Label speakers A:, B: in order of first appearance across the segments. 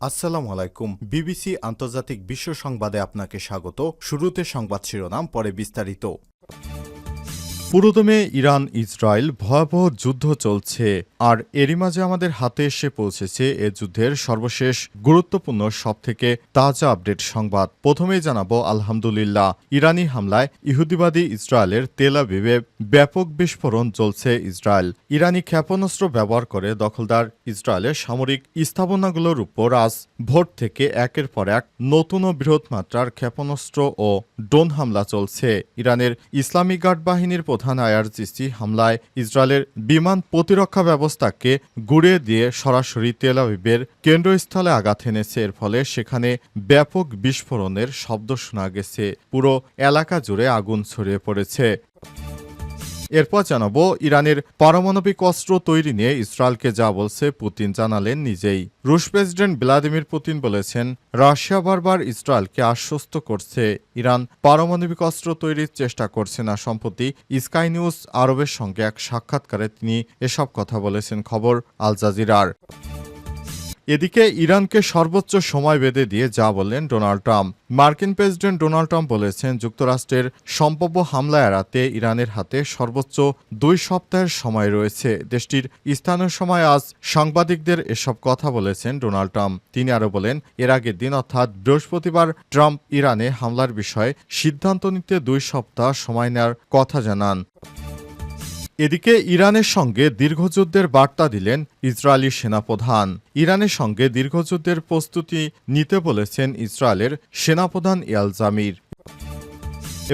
A: আসসালামু আলাইকুম। বিবিসি আন্তর্জাতিক বিশ্ব সংবাদে আপনাকে স্বাগত। শুরুতে সংবাদ শিরোনাম, পরে বিস্তারিত। পুরোদমে ইরান ইসরায়েল ভয়াবহ যুদ্ধ চলছে, আর এরই মাঝে আমাদের হাতে এসে পৌঁছেছে এ যুদ্ধের সর্বশেষ গুরুত্বপূর্ণ সবথেকে তাজা আপডেট সংবাদ। প্রথমেই জানাবো আলহামদুলিল্লাহ, ইরানি হামলায় ইহুদিবাদী ইসরায়েলের তেল আবিবে ব্যাপক বিস্ফোরণ চলছে। ইরানি ক্ষেপণাস্ত্র ব্যবহার করে দখলদার ইসরায়েলের সামরিক স্থাপনাগুলোর উপর আজ ভোর থেকে একের পর এক নতুন ও বৃহৎ মাত্রার ক্ষেপণাস্ত্র ও ড্রোন হামলা চলছে। ইরানের ইসলামিক গার্ড বাহিনীর প্রধান আইআরজিসি হামলায় ইসরায়েলের বিমান প্রতিরক্ষা ব্যবস্থাকে গুড়িয়ে দিয়ে সরাসরি তেল আবিবের কেন্দ্রস্থলে আঘাত এনেছে। এর ফলে সেখানে ব্যাপক বিস্ফোরণের শব্দ শোনা গেছে। পুরো এলাকা জুড়ে আগুন ছড়িয়ে পড়েছে। এরপর জানাবো ইরানের পারমাণবিক অস্ত্র তৈরি নিয়ে ইসরায়েলকে যা বলছে পুতিন জানালেন নিজেই। রুশ প্রেসিডেন্ট ভ্লাদিমির পুতিন বলেছেন, রাশিয়া বারবার ইসরায়েলকে আশ্বস্ত করছে ইরান পারমাণবিক অস্ত্র তৈরির চেষ্টা করছে না। সম্প্রতি স্কাই নিউজ আরবের সঙ্গে এক সাক্ষাৎকারে তিনি এসব কথা বলেছেন। খবর আল জাজিরার। এদিকে ইরানকে সর্বোচ্চ সময় বেঁধে দিয়ে যা বললেন ডোনাল্ড ট্রাম্প। মার্কিন প্রেসিডেন্ট ডোনাল্ড ট্রাম্প বলেছেন, যুক্তরাষ্ট্রের সম্ভাব্য হামলা এড়াতে ইরানের হাতে সর্বোচ্চ 2 সপ্তাহের সময় রয়েছে। দেশটির স্থানীয় সময় আজ সাংবাদিকদের এসব কথা বলেছেন ডোনাল্ড ট্রাম্প। তিনি আরও বলেন, এর আগের দিন অর্থাৎ বৃহস্পতিবার ট্রাম্প ইরানে হামলার বিষয়ে সিদ্ধান্ত নিতে 2 সপ্তাহ সময় নেওয়ার কথা জানান। এদিকে ইরানের সঙ্গে দীর্ঘযুদ্ধের বার্তা দিলেন ইসরায়েলি সেনাপ্রধান। ইরানের সঙ্গে দীর্ঘযুদ্ধের প্রস্তুতি নিতে বলেছেন ইসরায়েলের সেনাপ্রধান ইয়াল জামির।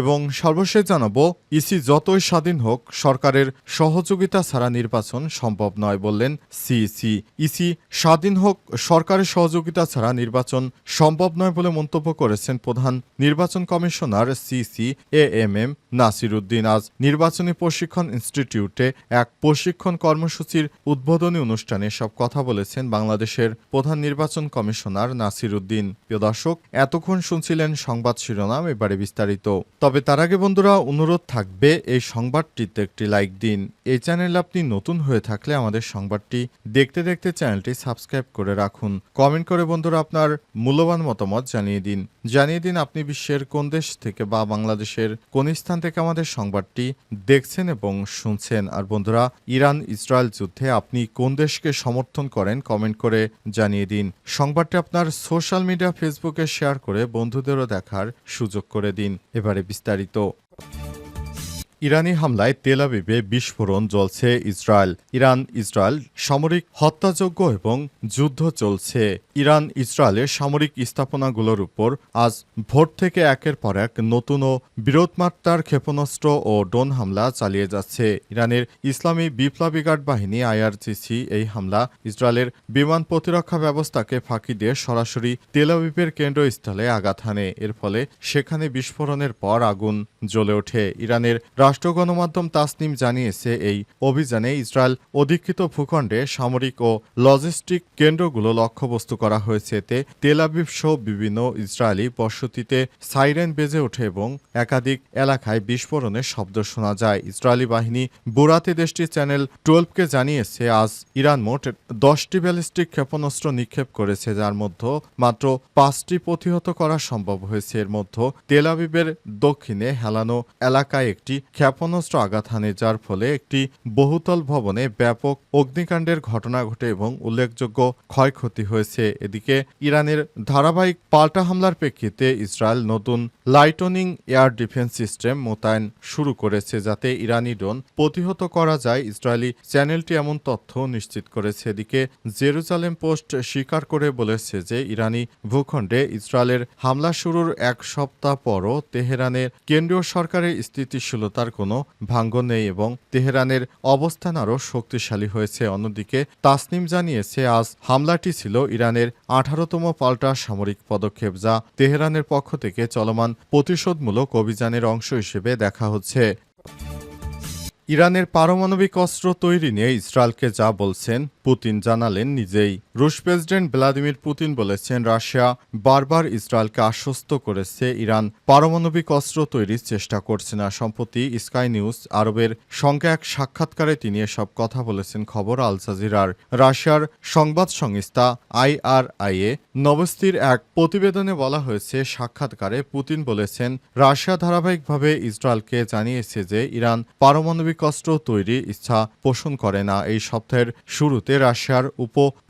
A: এবং সর্বশেষ জানাবো, ইসি যতই স্বাধীন হোক সরকারের সহযোগিতা ছাড়া নির্বাচন সম্ভব নয় বললেন সিইসি। ইসি স্বাধীন হোক সরকারের সহযোগিতা ছাড়া নির্বাচন সম্ভব নয় বলে মন্তব্য করেছেন প্রধান নির্বাচন commissioner CEC AMM Nasir Uddin. আজ নির্বাচনী প্রশিক্ষণ ইনস্টিটিউটে এক প্রশিক্ষণ কর্মসূচির উদ্বোধনী অনুষ্ঠানে সব কথা বলেছেন বাংলাদেশের প্রধান নির্বাচন কমিশনার নাসির উদ্দিন। প্রিয় দর্শক, এতক্ষণ শুনছিলেন সংবাদ শিরোনাম, এবারে বিস্তারিত। তবে তার আগে বন্ধুরা, অনুরোধ থাকবে এই সংবাদটিতে একটি লাইক দিন। এই চ্যানেলে আপনি নতুন হয়ে থাকলে আমাদের সংবাদটি দেখতে দেখতে চ্যানেলটি সাবস্ক্রাইব করে রাখুন। কমেন্ট করে বন্ধুরা আপনার মূল্যবান মতামত জানিয়ে দিন আপনি বিশ্বের কোন দেশ থেকে বা বাংলাদেশের কোন স্থান থেকে আমাদের সংবাদটি দেখছেন এবং শুনছেন। আর বন্ধুরা, ইরান ইসরায়েল যুদ্ধে আপনি কোন দেশকে সমর্থন করেন কমেন্ট করে জানিয়ে দিন। সংবাদটি আপনার সোশ্যাল মিডিয়া ফেসবুকে শেয়ার করে বন্ধুদেরও দেখার সুযোগ করে দিন। এবারে বিস্তারিত। ইরানি হামলায় তেল আবিবে বিস্ফোরণ জ্বলছে ইসরায়েল সামরিক হত্যাযজ্ঞ এবং যুদ্ধ চলছে। ইরান ইসরায়েলের সামরিক স্থাপনাগুলোর উপর আজ ভোর থেকে একের পর এক নতুন ও বৃহৎ মাত্রার ক্ষেপণাস্ত্র ও ড্রোন হামলা চালিয়ে যাচ্ছে। ইরানের ইসলামী বিপ্লবী গার্ড বাহিনী আইআরজিসি এই হামলা ইসরায়েলের বিমান প্রতিরক্ষা ব্যবস্থাকে ফাঁকি দিয়ে সরাসরি তেল আবিবের কেন্দ্রস্থলে আঘাত হানে। এর ফলে সেখানে বিস্ফোরণের পর আগুন জ্বলে ওঠে। ইরানের রাষ্ট্র গণমাধ্যম তাসনিম জানিয়েছে, এই অভিযানে ইসরায়েল অধিকৃত ভূখণ্ডে সামরিক ও লজিস্টিক কেন্দ্রগুলো লক্ষ্যবস্তু করা হয়েছে। এতে তেল আবিব সহ বিভিন্ন ইসরায়েলি বসতিতে সাইরেন বেজে ওঠে এবং একাধিক এলাকায় বিস্ফোরণের শব্দ শোনা যায়। ইসরায়েলি বাহিনী বুরাতে দেশটির চ্যানেল 12কে জানিয়েছে, আজ ইরান মোট 10টি ব্যালিস্টিক ক্ষেপণাস্ত্র নিক্ষেপ করেছে, যার মধ্যে মাত্র 5টি প্রতিহত করা সম্ভব হয়েছে। এর মধ্যে তেল আবিবের দক্ষিণে হেলানো এলাকায় একটি ক্ষেপণাস্ত্র আঘাত হানে, যার ফলে একটি বহুতল ভবনে ব্যাপক অগ্নিকাণ্ডের ঘটনা ঘটে এবং উল্লেখযোগ্য ক্ষয়ক্ষতি হয়েছে। এদিকে ইরানের ধারাবাহিক পাল্টা হামলার প্রেক্ষিতে ইসরায়েল নতুন লাইটনিং এয়ার ডিফেন্স সিস্টেম মোতায়েন শুরু করেছে, যাতে ইরানি ড্রোন প্রতিহত করা যায়। ইসরায়েলি চ্যানেলটি এমন তথ্য নিশ্চিত করেছে। এদিকে জেরুজালেম পোস্ট স্বীকার করে বলেছে যে ইরানি ভূখণ্ডে ইসরায়েলের হামলা শুরুর এক সপ্তাহ পরও তেহরানের কেন্দ্রীয় সরকারের স্থিতিশীলতার কোনো ভাঙ্গন নেই এবং তেহরানের অবস্থান আরও শক্তিশালী হয়েছে। অন্যদিকে তাসনিম জানিয়েছে, আজ হামলাটি ছিল ইরানের 18তম পাল্টা সামরিক পদক্ষেপ, যা তেহরানের পক্ষ থেকে চলমান প্রতিশোধমূলক অভিযানের অংশ হিসেবে দেখা হচ্ছে। ইরানের পারমাণবিক অস্ত্র তৈরি নিয়ে ইসরায়েলকে যা বলছেন পুতিন জানালেন নিজেই। রুশ প্রেসিডেন্ট ভ্লাদিমির পুতিন বলেছেন, রাশিয়া বারবার ইসরায়েলকে আশ্বস্ত করেছে ইরান পারমাণবিক অস্ত্র তৈরির চেষ্টা করছে না। সম্প্রতি স্কাই নিউজ আরবের সঙ্গে এক সাক্ষাৎকারে তিনি এসব কথা বলেছেন। খবর আল জাজিরার। রাশিয়ার সংবাদ সংস্থা IRIA নভস্তির এক প্রতিবেদনে বলা হয়েছে, সাক্ষাৎকারে পুতিন বলেছেন, রাশিয়া ধারাবাহিকভাবে ইসরায়েলকে জানিয়েছে যে ইরান পারমাণবিক অস্ত্র তৈরির ইচ্ছা পোষণ করে না। এই সপ্তাহের শুরুতে রাশিয়ার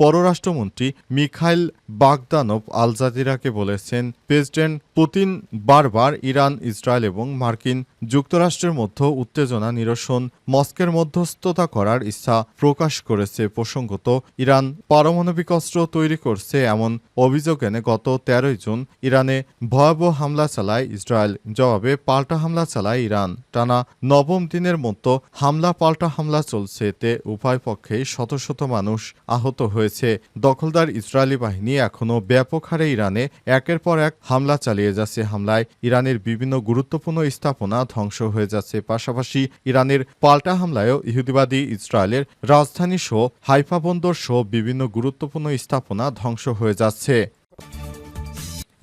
A: পররাষ্ট্রমন্ত্রী মিখাইল বাগদানভ আল জাজিরাকে বলেছেন, প্রেসিডেন্ট পুতিন বারবার ইরান, ইসরায়েল এবং মার্কিন যুক্তরাষ্ট্রের মধ্যে উত্তেজনা নিরসন মস্কোর মধ্যস্থতা করার ইচ্ছা প্রকাশ করেছে। প্রসঙ্গত, ইরান পারমাণবিক অস্ত্র তৈরি করছে এমন অভিযোগ এনে গত 13 জুন ইরানে ভয়াবহ হামলা চালায় ইসরায়েল। জবাবে পাল্টা হামলা চালায় ইরান। টানা নবম দিনের মতো হামলা পাল্টা হামলা চলছে। এতে উভয় পক্ষেই শত শত মানুষ আহত হয়েছে। দখলদার ইসরায়েলি বাহিনী এখনও ব্যাপক হারে ইরানে একের পর এক হামলা চালিয়ে যাচ্ছে। হামলায় ইরানের বিভিন্ন গুরুত্বপূর্ণ স্থাপনা ধ্বংস হয়ে যাচ্ছে। পাশাপাশি ইরানের পাল্টা হামলায়ও ইহুদিবাদী ইসরায়েলের রাজধানী সহ হাইফা বন্দর সহ বিভিন্ন গুরুত্বপূর্ণ স্থাপনা ধ্বংস হয়ে যাচ্ছে।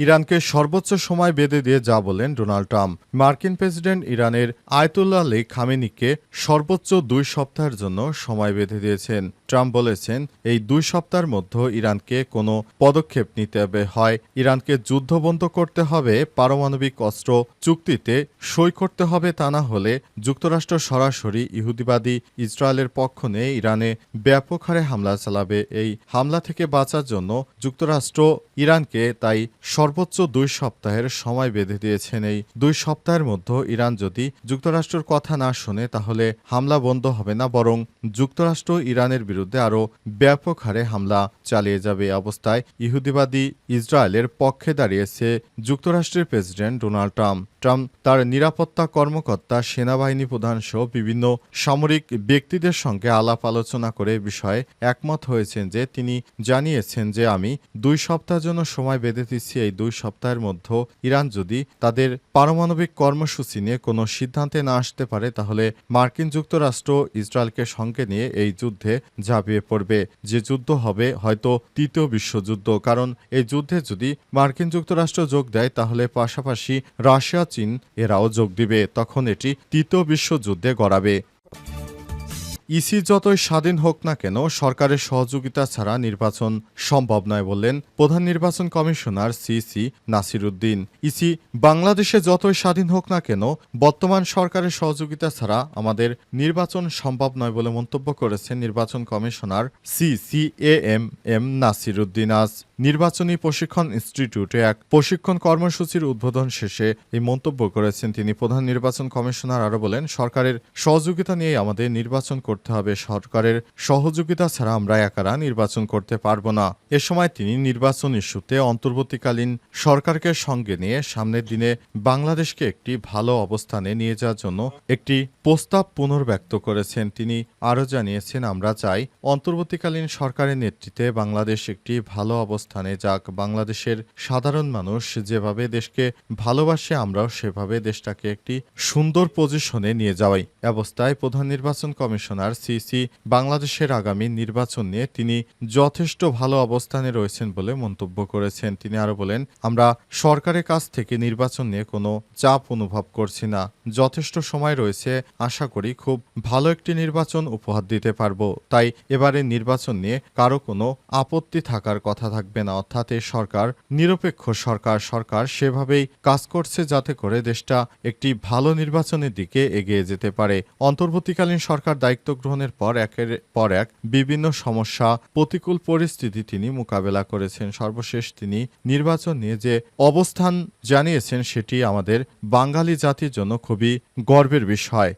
A: ইরানকে সর্বোচ্চ সময় বেঁধে দিয়ে যা বলেন ডোনাল্ড ট্রাম্প। মার্কিন প্রেসিডেন্ট ইরানের আয়াতুল্লাহ আলী খামেনিকে সর্বোচ্চ 2 সপ্তাহের জন্য সময় বেঁধে দিয়েছেন। ট্রাম্প বলেছেন, এই 2 সপ্তাহের মধ্যে ইরানকে কোনো পদক্ষেপ নিতে হবে। হয় ইরানকে যুদ্ধ বন্ধ করতে হবে, পারমাণবিক অস্ত্র চুক্তিতে সই করতে হবে, তা না হলে যুক্তরাষ্ট্র সরাসরি ইহুদিবাদী ইসরায়েলের পক্ষ নিয়ে ইরানে ব্যাপক হারে হামলা চালাবে। এই হামলা থেকে বাঁচার জন্য যুক্তরাষ্ট্র ইরানকে তাই সর্বোচ্চ 2 সপ্তাহের সময় বেঁধে দিয়েছেন। এই 2 সপ্তাহের মধ্যে ইরান যদি যুক্তরাষ্ট্রের কথা না শোনে তাহলে হামলা বন্ধ হবে না, বরং যুক্তরাষ্ট্র ইরানের বিরুদ্ধে আরও ব্যাপক হারে হামলা চালিয়ে যাবে। অবস্থায় ইহুদিবাদী ইসরায়েলের পক্ষে দাঁড়িয়েছে যুক্তরাষ্ট্রের প্রেসিডেন্ট ডোনাল্ড ট্রাম্প। ট্রাম্প তার নিরাপত্তা কর্মকর্তা, সেনাবাহিনী প্রধান সহ বিভিন্ন সামরিক ব্যক্তিদের সঙ্গে আলাপ আলোচনা করে বিষয়ে একমত হয়েছেন যে তিনি জানিয়েছেন যে আমি 2 সপ্তাহের জন্য সময় বেঁধে দিচ্ছি। এই 2 সপ্তাহের মধ্যে ইরান যদি তাদের পারমাণবিক কর্মসূচি নিয়ে কোনো সিদ্ধান্তে না আসতে পারে তাহলে মার্কিন যুক্তরাষ্ট্র ইসরায়েলকে সঙ্গে নিয়ে এই যুদ্ধে ঝাঁপিয়ে পড়বে। যে যুদ্ধ হবে হয়তো 3য় বিশ্বযুদ্ধ। কারণ এই যুদ্ধে যদি মার্কিন যুক্তরাষ্ট্র যোগ দেয় তাহলে পাশাপাশি রাশিয়া, চীন এরাও যোগ দিবে। তখন এটি 3য় বিশ্বযুদ্ধে গড়াবে। ইসি যতই স্বাধীন হোক না কেন সরকারের সহযোগিতা ছাড়া নির্বাচন সম্ভব নয় বললেন প্রধান নির্বাচন কমিশনার সিসি নাসিরুদ্দিন। ইসি বাংলাদেশে যতই স্বাধীন হোক না কেন বর্তমান সরকারের সহযোগিতা ছাড়া আমাদের নির্বাচন সম্ভব নয় বলে মন্তব্য করেছেন নির্বাচন কমিশনার CCAM নাসিরুদ্দিন। আজ নির্বাচনী প্রশিক্ষণ ইনস্টিটিউটে এক প্রশিক্ষণ কর্মসূচির উদ্বোধন শেষে এই মন্তব্য করেছেন তিনি। প্রধান নির্বাচন কমিশনার আরও বলেন, সরকারের সহযোগিতা নিয়ে আমাদের নির্বাচন করতে হবে। সরকারের সহযোগিতা ছাড়া আমরা একারা নির্বাচন করতে পারবো না। এ সময় তিনি নির্বাচন ইস্যুতে অন্তর্বর্তীকালীন সরকারকে সঙ্গে নিয়ে সামনের দিনে বাংলাদেশকে একটি ভালো অবস্থানে নিয়ে যাওয়ার জন্য একটি প্রস্তাব পুনর্ব্যক্ত করেছেন। তিনি আরও জানিয়েছেন, আমরা চাই অন্তর্বর্তীকালীন সরকারের নেতৃত্বে বাংলাদেশ একটি ভালো অবস্থানে যাক। বাংলাদেশের সাধারণ মানুষ যেভাবে দেশকে ভালোবাসে আমরাও সেভাবে দেশটাকে একটি সুন্দর পজিশনে নিয়ে যাওয়াই। অবস্থায় প্রধান নির্বাচন কমিশনার সিসি বাংলাদেশের আগামী নির্বাচন নিয়ে তিনি যথেষ্ট ভালো অবস্থানে রয়েছেন বলে মন্তব্য করেছেন। তিনি আরও বলেন, আমরা সরকারের কাছ থেকে নির্বাচন নিয়ে কোনো চাপ অনুভব করছি না। যথেষ্ট সময় রয়েছে। আশা করি খুব ভালো একটি নির্বাচন উপহার দিতে পারব। তাই এবারে নির্বাচন নিয়ে কারো কোনো আপত্তি থাকার কথা থাকবে না। অর্থাৎ এই সরকার নিরপেক্ষ সরকার সেভাবেই কাজ করছে যাতে করে দেশটা একটি ভালো নির্বাচনের দিকে এগিয়ে যেতে পারে। অন্তর্বর্তীকালীন সরকার দায়িত্ব গ্রহণের পর একের পর এক বিভিন্ন সমস্যা, প্রতিকূল পরিস্থিতি তিনি মোকাবেলা করেছেন। সর্বশেষ তিনি নির্বাচন নিয়ে যে অবস্থান জানিয়েছেন সেটি আমাদের বাঙালি জাতির জন্য খুবই গর্বের বিষয়।